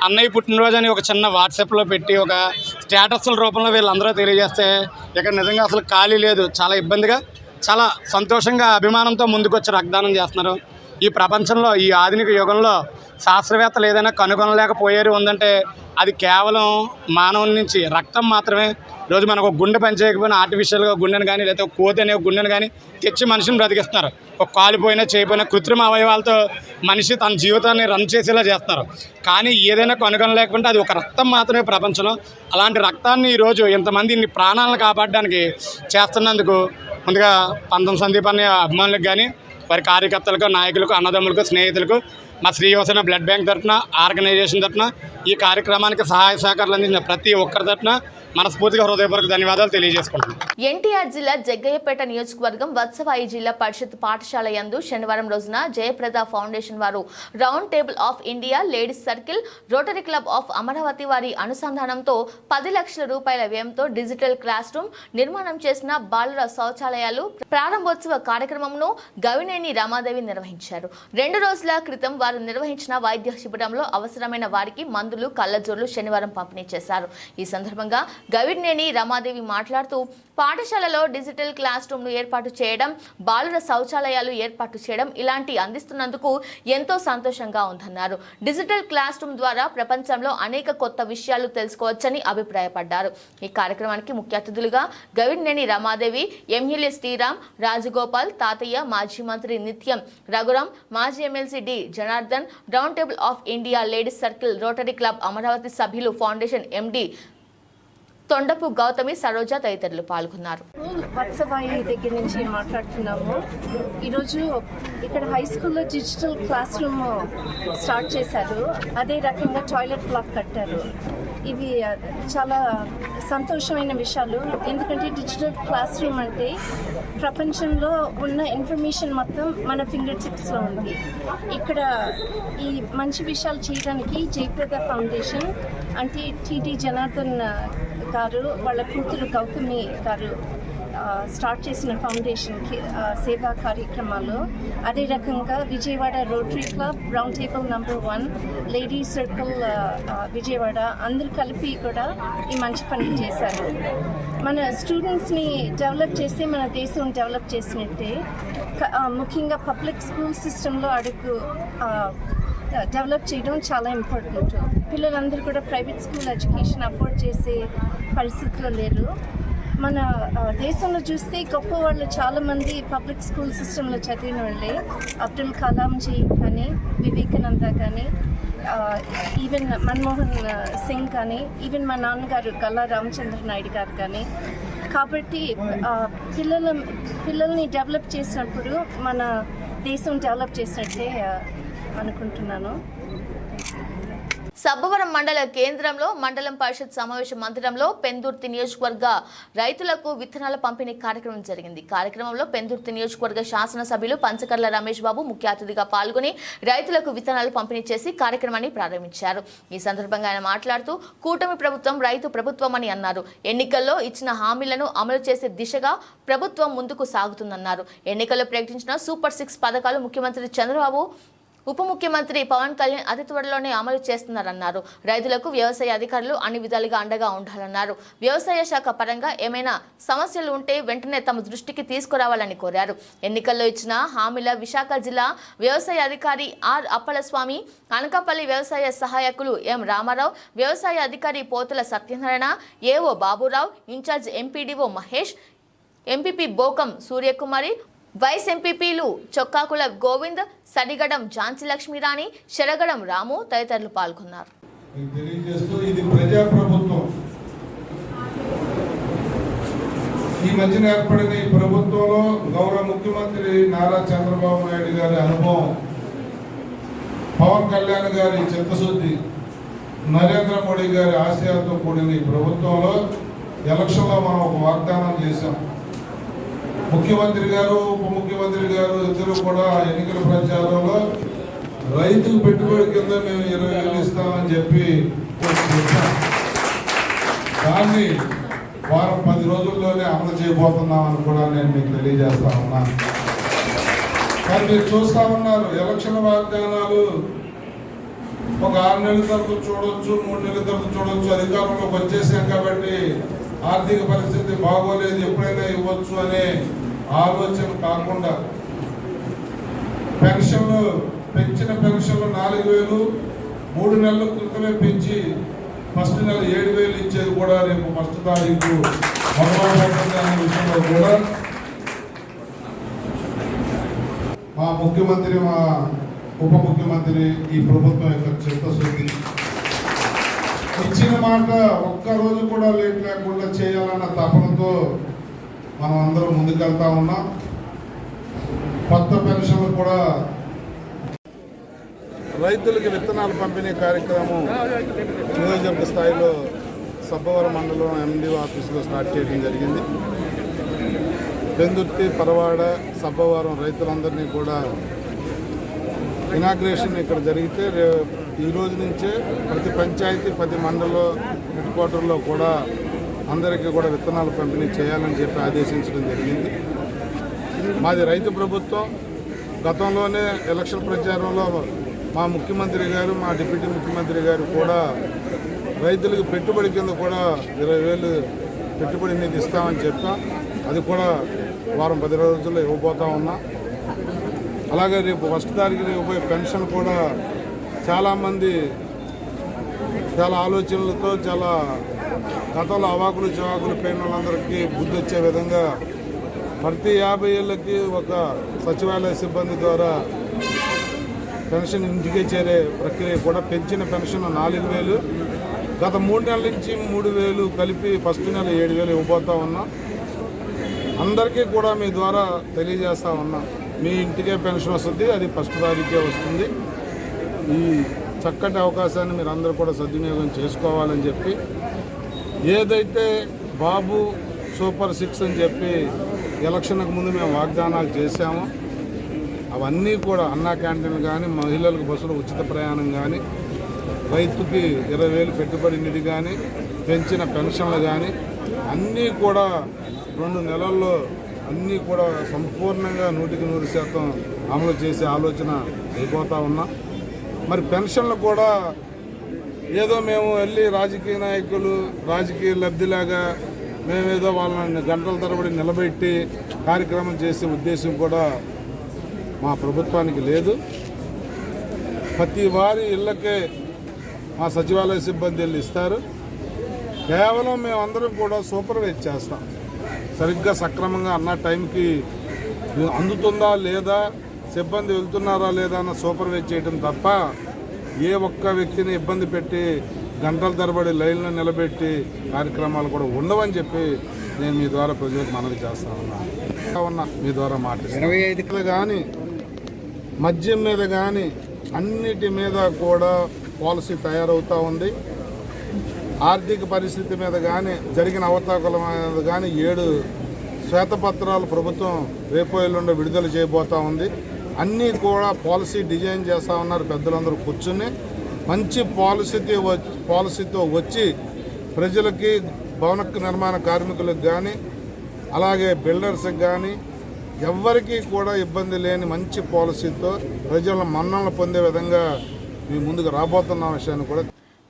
అన్నయ్య పుట్టినరోజు అని ఒక చిన్న వాట్సాప్లో పెట్టి ఒక స్టేటస్ల రూపంలో వీళ్ళందరూ తెలియజేస్తే ఇక్కడ నిజంగా అసలు ఖాళీ లేదు. చాలా ఇబ్బందిగా, చాలా సంతోషంగా, అభిమానంతో ముందుకొచ్చి రక్తదానం చేస్తున్నారు. ఈ ప్రపంచంలో ఈ ఆధునిక యుగంలో శాస్త్రవేత్తలు ఏదైనా కనుగొనలేకపోయారు ఉందంటే అది కేవలం మానవుల నుంచి రక్తం మాత్రమే. రోజు మనకు ఒక గుండె పనిచేయకపోయినా ఆర్టిఫిషియల్గా గుండెను కానీ, లేదా కోతి అనే గుండెను కానీ తెచ్చి మనిషిని బ్రతికిస్తున్నారు. ఒక కాలిపోయినా చేయపోయినా కృత్రిమ అవయవాలతో మనిషి తన జీవితాన్ని రన్ చేసేలా చేస్తున్నారు. కానీ ఏదైనా కనుగొనలేకపోతే అది ఒక రక్తం మాత్రమే ప్రపంచంలో. అలాంటి రక్తాన్ని ఈరోజు ఇంతమంది ఇన్ని ప్రాణాలను కాపాడడానికి చేస్తున్నందుకు ముందుగా పంతం సందీప్ అనే అభిమానులకు కానీ, వారి కార్యకర్తలకు, నాయకులకు, అన్నదమ్ములకు, స్నేహితులకు, మా శ్రీ యువసేన బ్లడ్ బ్యాంక్ తరఫున, ఆర్గనైజేషన్ తరఫున, ఈ కార్యక్రమానికి సహాయ సహకారాలు అందించిన ప్రతి ఒక్కరి తరఫున మనస్ఫూర్తిగా హృదయపూర్వక ధన్యవాదాలు తెలియజేసుకుంటున్నాను. ఎన్టీఆర్ జిల్లా జగ్గయ్యపేట నియోజకవర్గం వత్సవాయి జిల్లా పరిషత్ పాఠశాల యందు శనివారం రోజున జయప్రద ఫౌండేషన్ వారు round table of India, ladies circle, rotary club of Amaravati వారి అనుసంధానంతో 10 లక్షల రూపాయల వ్యయంతో డిజిటల్ క్లాస్ రూమ్ నిర్మాణం చేసిన బాలుర శౌచాలయాలు ప్రారంభోత్సవ కార్యక్రమంను గవినేని రమాదేవి నిర్వహించారు. 2 రోజుల క్రితం వారు నిర్వహించిన వైద్య శిబిరంలో అవసరమైన వారికి మందులు, కళ్ళజోళ్లు శనివారం పంపిణీ చేశారు. ఈ సందర్భంగా గవినేని రమాదేవి మాట్లాడుతూ పాఠశాలలో డిజిటల్ క్లాస్ రూమ్ను ఏర్పాటు చేయడం, బాలుర శౌచాలయాలు ఏర్పాటు చేయడం ఇలాంటి అందిస్తున్నందుకు ఎంతో సంతోషంగా ఉందన్నారు. డిజిటల్ క్లాస్ రూమ్ ద్వారా ప్రపంచంలో అనేక కొత్త విషయాలు తెలుసుకోవచ్చని అభిప్రాయపడ్డారు. ఈ కార్యక్రమానికి ముఖ్య అతిథులుగా గవినేని రమాదేవి, ఎమ్మెల్యే శ్రీరామ్, రాజగోపాల్, తాతయ్య, మాజీ మంత్రి నిత్యం రఘురాం, మాజీ MLC D Janardhan, round table of India, ladies circle, rotary club Amaravati సభ్యులు, ఫౌండేషన్ ఎండి తొండపు గౌతమి, సరోజ తదితరులు పాల్గొన్నారు. వత్సవాయి దగ్గర నుంచి మాట్లాడుతున్నాము. ఈరోజు ఇక్కడ హై స్కూల్లో డిజిటల్ క్లాస్ రూమ్ స్టార్ట్ చేశారు. అదే రకంగా టాయిలెట్ బ్లాక్ కట్టారు. ఇవి చాలా సంతోషమైన విషయాలు. ఎందుకంటే డిజిటల్ క్లాస్ రూమ్ అంటే ప్రపంచంలో ఉన్న ఇన్ఫర్మేషన్ మొత్తం మన ఫింగర్ టిప్స్లో ఉంది. ఇక్కడ ఈ మంచి విషయాలు చేయడానికి జయప్రద ఫౌండేషన్ అంటే టిటి జనార్దన్ గారు, వాళ్ళ కూతురు గౌతమి గారు స్టార్ట్ చేసిన ఫౌండేషన్కి సేవా కార్యక్రమాలు. అదే రకంగా Vijayawada rotary club, round table number 1, lady circle Vijayawada అందరూ కలిపి కూడా ఈ మంచి పని చేశారు. మన స్టూడెంట్స్ని డెవలప్ చేస్తే మన దేశం డెవలప్ చేసినట్టే. ముఖ్యంగా పబ్లిక్ స్కూల్ సిస్టంలో డెవలప్ చేయడం చాలా ఇంపార్టెంట్. పిల్లలందరూ కూడా ప్రైవేట్ స్కూల్ ఎడ్యుకేషన్ అఫోర్డ్ చేసే పరిస్థితిలో లేరు. మన దేశంలో చూస్తే గొప్ప వాళ్ళు చాలామంది పబ్లిక్ స్కూల్ సిస్టంలో చదివిన వాళ్ళే. అబ్దుల్ కలాంజీ కానీ, వివేకానంద కానీ, ఈవెన్ మన్మోహన్ సింగ్ కానీ, ఈవెన్ మా నాన్నగారు గల్లా రామచంద్ర నాయుడు గారు కానీ. కాబట్టి పిల్లల్ని డెవలప్ చేసినప్పుడు మన దేశం డెవలప్ చేసినట్టే అనుకుంటున్నాను. సబ్బవరం మండల కేంద్రంలో మండలం పరిషత్ సమావేశ మందిరంలో పెందుర్తి నియోజకవర్గ రైతులకు విత్తనాల పంపిణీ కార్యక్రమం జరిగింది. కార్యక్రమంలో పెందుర్తి నియోజకవర్గ శాసనసభ్యులు పంచకర్ల రమేష్ బాబు ముఖ్య అతిథిగా పాల్గొని రైతులకు విత్తనాలు పంపిణీ చేసి కార్యక్రమాన్ని ప్రారంభించారు. ఈ సందర్భంగా ఆయన మాట్లాడుతూ కూటమి ప్రభుత్వం రైతు ప్రభుత్వమని అన్నారు. ఎన్నికల్లో ఇచ్చిన హామీలను అమలు చేసే దిశగా ప్రభుత్వం ముందుకు సాగుతుందన్నారు. ఎన్నికల్లో ప్రకటించిన సూపర్ 6 పథకాలు ముఖ్యమంత్రి చంద్రబాబు, ఉప ముఖ్యమంత్రి పవన్ కళ్యాణ్ అతి త్వరలోనే అమలు చేస్తున్నారన్నారు. రైతులకు వ్యవసాయ అధికారులు అన్ని విధాలుగా అండగా ఉండాలన్నారు. వ్యవసాయ శాఖ పరంగా ఏమైనా సమస్యలు ఉంటే వెంటనే తమ దృష్టికి తీసుకురావాలని కోరారు. ఎన్నికల్లో ఇచ్చిన హామీల విశాఖ జిల్లా వ్యవసాయ అధికారి ఆర్ అప్పలస్వామి, అనకాపల్లి వ్యవసాయ సహాయకులు ఎం రామారావు, వ్యవసాయ అధికారి Pothula Satyanarayana, AO Baburao, in charge MPDO Mahesh, MPP Bokam Suryakumari, vice ఎంపీపీలు చొక్కాకుల గోవింద్, సడిగడం ఝాన్సీ లక్ష్మీరాణి, శరగడం రాము తదితరులు పాల్గొన్నారు. ఇది ప్రజాప్రభుత్వం. ఈ మధ్యన ఏర్పడిన ఈ ప్రభుత్వంలో గౌరవ ముఖ్యమంత్రి నారా చంద్రబాబు నాయుడు గారి అనుభవం, పవన్ కళ్యాణ్ గారి చిత్తశుద్ధి, నరేంద్ర మోడీ గారి ఆశయాలతో కూడిన ఈ ప్రభుత్వంలో ఎలక్షన్లో మనం ఒక వాగ్దానం చేశాం. ముఖ్యమంత్రి గారు, ఉప ముఖ్యమంత్రి గారు ఇద్దరు కూడా ఎన్నికల ప్రచారంలో రైతుకు పెట్టుబడి కింద మేము 20,000 ఇస్తామని చెప్పి చెప్పాం. దాన్ని వారం 10 రోజుల్లోనే అమలు చేయబోతున్నామని కూడా నేను మీకు తెలియజేస్తా ఉన్నాను. కానీ మీరు చూస్తా ఉన్నారు, ఎలక్షన్ వాగ్దానాలు ఒక 6 నెలల తరపు చూడొచ్చు, 3 నెలల తరపు చూడొచ్చు. అధికారంలోకి వచ్చేసాం కాబట్టి ఆర్థిక పరిస్థితి బాగోలేదు, ఎప్పుడైనా ఇవ్వచ్చు అనే ఆలోచన కాకుండా పెన్షన్లు పెంచిన పెన్షన్లు 4,000 3 నెలల క్రితమే పెంచి ఫస్ట్ నెల 7,000 ఇచ్చేది కూడా రేపు 1వ తారీఖు మొదలవుతుంది అనే విషయంలో కూడా మా ముఖ్యమంత్రి, మా ఉప ముఖ్యమంత్రి, ఈ ప్రభుత్వం యొక్క చిత్తశుద్ధి, ఇచ్చిన మాట ఒక్కరోజు కూడా లేట్ లేకుండా చేయాలన్న తపనతో మనం అందరం ముందుకెళ్తా ఉన్నాం. కొత్త పెన్షన్లు కూడా రైతులకి విత్తనాల పంపిణీ కార్యక్రమం నియోజకవర్గ స్థాయిలో సబ్బవరం మండలం ఎండిఓ ఆఫీసులో స్టార్ట్ చేయడం జరిగింది. పెందుర్తి, పరవాడ, సబ్బవరం రైతులందరినీ కూడా ఇనాగ్రేషన్ ఇక్కడ జరిగితే ఈ రోజు నుంచే ప్రతి పంచాయతీ, ప్రతి మండలం హెడ్ క్వార్టర్లో కూడా అందరికీ కూడా విత్తనాలు పంపిణీ చేయాలని చెప్పి ఆదేశించడం జరిగింది. మాది రైతు ప్రభుత్వం. గతంలోనే ఎలక్షన్ ప్రచారంలో మా ముఖ్యమంత్రి గారు, మా డిప్యూటీ ముఖ్యమంత్రి గారు కూడా రైతులకు పెట్టుబడి కింద కూడా 20,000 పెట్టుబడి నిధి ఇస్తామని చెప్పాం. అది కూడా వారం 10 రోజుల్లో ఇవ్వబోతా ఉన్నాం. అలాగే రేపు 1వ తారీఖున ఇవ్వబోయే పెన్షన్ కూడా చాలామంది చాలా ఆలోచనలతో, చాలా గతంలో అవాకులు చవాకులు పోయిన వాళ్ళందరికీ బుద్ధి వచ్చే విధంగా ప్రతి 50 ఏళ్ళకి ఒక సచివాలయ సిబ్బంది ద్వారా పెన్షన్ ఇంటికే చేరే ప్రక్రియ కూడా పెంచిన పెన్షన్ 4,000, గత 3 నెలల నుంచి 3,000 కలిపి ఫస్ట్ నెల 7,000 ఇవ్వబోతా ఉన్నాం. అందరికీ కూడా మీ ద్వారా తెలియజేస్తా ఉన్నాం, మీ ఇంటికే పెన్షన్ వస్తుంది, అది 1వ తారీఖే వస్తుంది. ఈ చక్కటి అవకాశాన్ని మీరు అందరూ కూడా సద్వినియోగం చేసుకోవాలని చెప్పి, ఏదైతే బాబు సూపర్ 6 అని చెప్పి ఎలక్షన్కు ముందు మేము వాగ్దానాలు చేశామో అవన్నీ కూడా అన్నా క్యాంటీన్లు కానీ, మహిళలకు బస్సులో ఉచిత ప్రయాణం కానీ, రైతుకి 20,000 పెట్టుబడి నిధి కానీ, పెంచిన పెన్షన్లు కానీ అన్నీ కూడా 2 నెలల్లో అన్నీ కూడా సంపూర్ణంగా 100% అమలు చేసే ఆలోచన అయిపోతూ ఉన్నాం. మరి పెన్షన్లు కూడా ఏదో మేము వెళ్ళి రాజకీయ నాయకులు రాజకీయ లబ్ధిలాగా మేమేదో వాళ్ళని గంటల తరబడి నిలబెట్టి కార్యక్రమం చేసే ఉద్దేశం కూడా మా ప్రభుత్వానికి లేదు. ప్రతి వారి ఇళ్ళకే మా సచివాలయ సిబ్బంది వెళ్ళి ఇస్తారు. కేవలం మేమందరం కూడా సూపర్వైజ్ చేస్తాం. సరిగ్గా సక్రమంగా అన్న టైంకి అందుతుందా లేదా, సిబ్బంది వెళ్తున్నారా లేదా అన్న సూపర్వైజ్ చేయడం తప్ప ఏ ఒక్క వ్యక్తిని ఇబ్బంది పెట్టి గంటల తరబడి లైన్లో నిలబెట్టి కార్యక్రమాలు కూడా ఉండవని చెప్పి నేను మీ ద్వారా ప్రజలకు మనవి చేస్తా ఉన్నాను. మీ ద్వారా మాట్లాడుతున్నాను. 25 కానీ మద్యం మీద కానీ అన్నిటి మీద కూడా పాలసీ తయారవుతూ ఉంది. ఆర్థిక పరిస్థితి మీద కానీ జరిగిన అవతాకుల మీద కానీ 7 శ్వేతపత్రాలు ప్రభుత్వం రేపు ఎల్లుండి విడుదల చేయబోతూ ఉంది. అన్నీ కూడా పాలసీ డిజైన్ చేస్తూ ఉన్నారు. పెద్దలందరూ కూర్చుని మంచి పాలసీతో వచ్చి ప్రజలకి భవన నిర్మాణ కార్మికులకు కానీ అలాగే బిల్డర్స్కి కానీ ఎవ్వరికీ కూడా ఇబ్బంది లేని మంచి పాలసీతో ప్రజల మన్ననలు పొందే విధంగా మీ ముందుకు రాబోతున్న విషయాన్ని కూడా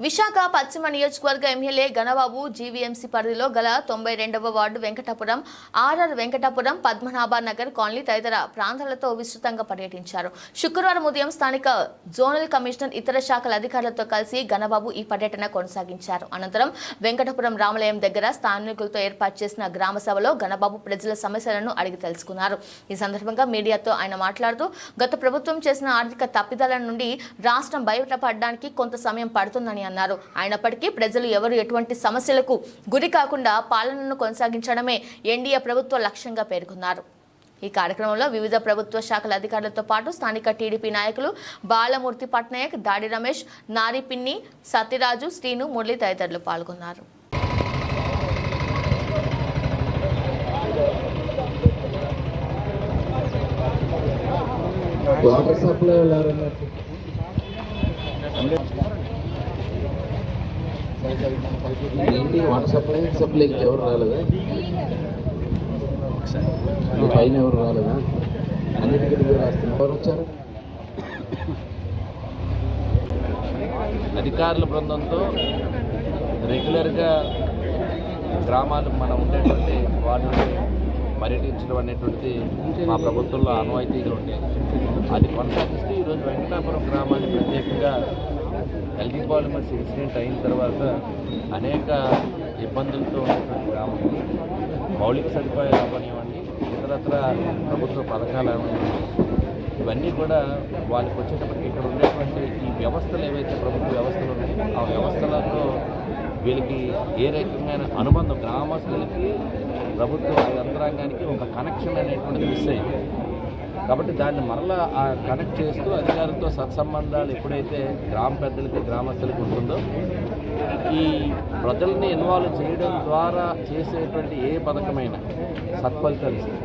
విశాఖ పశ్చిమ నియోజకవర్గ ఎమ్మెల్యే గణబాబు జీవీఎంసీ పరిధిలో గల 92వ ward Venkatapuram, RR Venkatapuram, Padmanabha Nagar colony తదితర ప్రాంతాలతో విస్తృతంగా పర్యటించారు. శుక్రవారం ఉదయం స్థానిక జోనల్ కమిషనర్, ఇతర శాఖల అధికారులతో కలిసి గణబాబు ఈ పర్యటన కొనసాగించారు. అనంతరం వెంకటాపురం రామాలయం దగ్గర స్థానికులతో ఏర్పాటు చేసిన గ్రామ సభలో గణబాబు ప్రజల సమస్యలను అడిగి తెలుసుకున్నారు. ఈ సందర్భంగా మీడియాతో ఆయన మాట్లాడుతూ గత ప్రభుత్వం చేసిన ఆర్థిక తప్పిదాల నుండి రాష్ట్రం బయటపడడానికి కొంత సమయం పడుతుందని అన్నారు. అయినప్పటికీ ప్రజలు ఎవరు ఎటువంటి సమస్యలకు గురి కాకుండా పాలనను కొనసాగించడమే ఎన్డీఏ ప్రభుత్వ లక్ష్యంగా పేర్కొన్నారు. ఈ కార్యక్రమంలో వివిధ ప్రభుత్వ శాఖల అధికారులతో పాటు స్థానిక టీడీపీ నాయకులు బాలమూర్తి పట్నాయక్, దాడి రమేష్, నారిపిన్ని, సత్యరాజు, శ్రీను, మురళి తదితరులు పాల్గొన్నారు. వాటర్ సప్లై ఏంటి వాటర్ సప్లైకి ఎవరు రాలేదా? పైన ఎవరు రాలేదా? అన్నిటికీ రాస్తున్నారు. ఎవరు వచ్చారు? అధికారుల బృందంతో రెగ్యులర్గా గ్రామాలు మనం ఉండేటువంటి వాటిని పర్యటించడం అనేటువంటిది మా ప్రభుత్వంలో ఆనవాయితీగా ఉండేది. అది కొనసాగిస్తూ ఈరోజు వెంకటాపురం గ్రామాన్ని ప్రత్యేకంగా ఎల్జీ పాలిమర్స్ ఇన్సిడెంట్ అయిన తర్వాత అనేక ఇబ్బందులతో ఉన్నటువంటి గ్రామం, మౌలిక సదుపాయాలు అవనివ్వండి, ఇతరత్ర ప్రభుత్వ పథకాలు అవనివ్వండి, ఇవన్నీ కూడా వాళ్ళకి వచ్చేటప్పటికి ఇక్కడ ఉండేటువంటి ఈ వ్యవస్థలు ఏవైతే ప్రభుత్వ వ్యవస్థలు ఉన్నాయో ఆ వ్యవస్థలతో వీళ్ళకి ఏ రకమైన అనుబంధం, గ్రామస్తులకి ప్రభుత్వ యంత్రాంగానికి ఒక కనెక్షన్ అనేటువంటిది మిస్ అయింది. కాబట్టి దాన్ని మరలా ఆ కనెక్ట్ చేస్తూ అధికారులతో సత్సంబంధాలు ఎప్పుడైతే గ్రామ పెద్దలకి గ్రామస్తులకి ఉంటుందో ఈ ప్రజల్ని ఇన్వాల్వ్ చేయడం ద్వారా చేసేటువంటి ఏ పథకమైనా సత్ఫలితాలు ఇస్తుంది.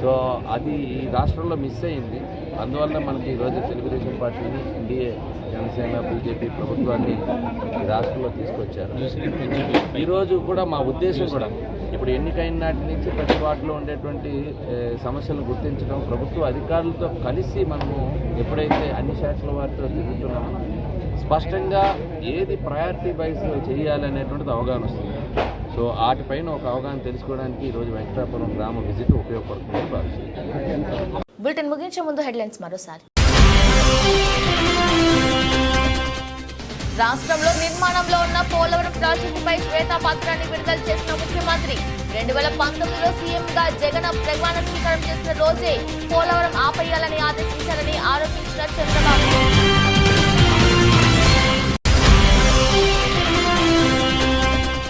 సో అది ఈ రాష్ట్రంలో మిస్ అయింది. అందువల్ల మనకి ఈరోజు తెలుగుదేశం పార్టీని, ఎన్డీఏ, జనసేన, బీజేపీ ప్రభుత్వాన్ని ఈ రాష్ట్రంలో తీసుకొచ్చారు. ఈరోజు కూడా మా ఉద్దేశం కూడా ఇప్పుడు ఎన్నికైన నాటి నుంచి ప్రతి వాటిలో ఉండేటువంటి సమస్యలను గుర్తించడం, ప్రభుత్వ అధికారులతో కలిసి మనము ఎప్పుడైతే అన్ని శాఖల వారితో తిరుగుతున్నామో స్పష్టంగా ఏది ప్రయారిటీ వైజ్ చేయాలనేటువంటిది అవగాహన వస్తుంది. సో వాటిపైన ఒక అవగాహన తెలుసుకోవడానికి ఈరోజు వెంకటాపురం గ్రామ విజిట్ ఉపయోగపడుతుందని భావిస్తున్నాను. బులెటిన్ ముగించే ముందు హెడ్లైన్స్ మరోసారి. రాష్ట్రంలో నిర్మాణంలో ఉన్న పోలవరం ప్రాజెక్టుపై శ్వేతపత్రాన్ని విడుదల చేసిన ముఖ్యమంత్రి. 2019లో సీఎంగా జగన్ ప్రమాణ స్వీకారం చేసిన రోజే పోలవరం ఆపేయాలని ఆదేశించారని ఆరోపించిన చంద్రబాబు.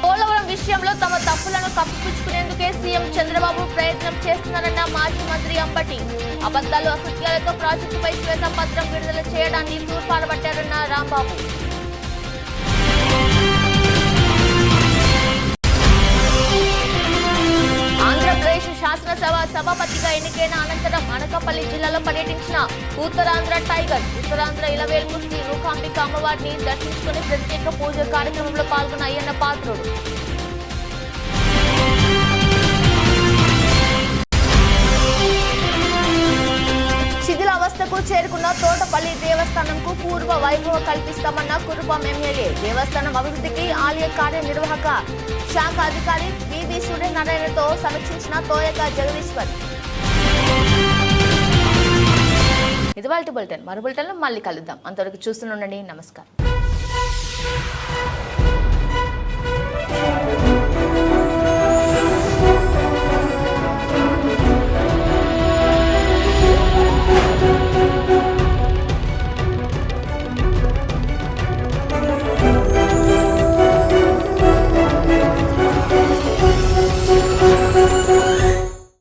పోలవరం విషయంలో తమ తప్పులను కప్పిపుచ్చుకునేందుకే సీఎం చంద్రబాబు ప్రయత్నం చేస్తున్నారన్న మాజీ మంత్రి అంబటి. అబద్ధాలు, అసత్యాలతో ప్రాజెక్టుపై శ్వేతపత్రం విడుదల చేయడాన్ని తూర్పారబట్టారన్న రాంబాబు. ఆంధ్రప్రదేశ్ శాసనసభ సభాపతిగా ఎన్నికైన అనంతరం అనకాపల్లి జిల్లాలో పర్యటించిన ఉత్తరాంధ్ర టైగర్. ఉత్తరాంధ్ర ఇలవేల్పు శ్రీ రూకాంబిక అమ్మవారిని దర్శించుకుని ప్రత్యేక పూజ కార్యక్రమంలో పాల్గొన్న అయ్యన్న పాత్రుడు. శిథిలావస్థకు చేరుకున్న తోటపల్లి దేవస్థానంకు పూర్వ వైభవం కల్పిస్తామన్న కురుపాం ఎమ్మెల్యే. దేవస్థానం అభివృద్ధికి ఆలయ కార్యనిర్వాహక శాఖ అధికారి వివి సూర్యనారాయణతో సమీక్షించిన తోయక జగదీశ్వర్. ఇది వాళ్ళ బులెటిన్. మరో బులెటిన్లో మళ్ళీ కలుద్దాం. అంతవరకు చూస్తూనే ఉండండి. నమస్కారం.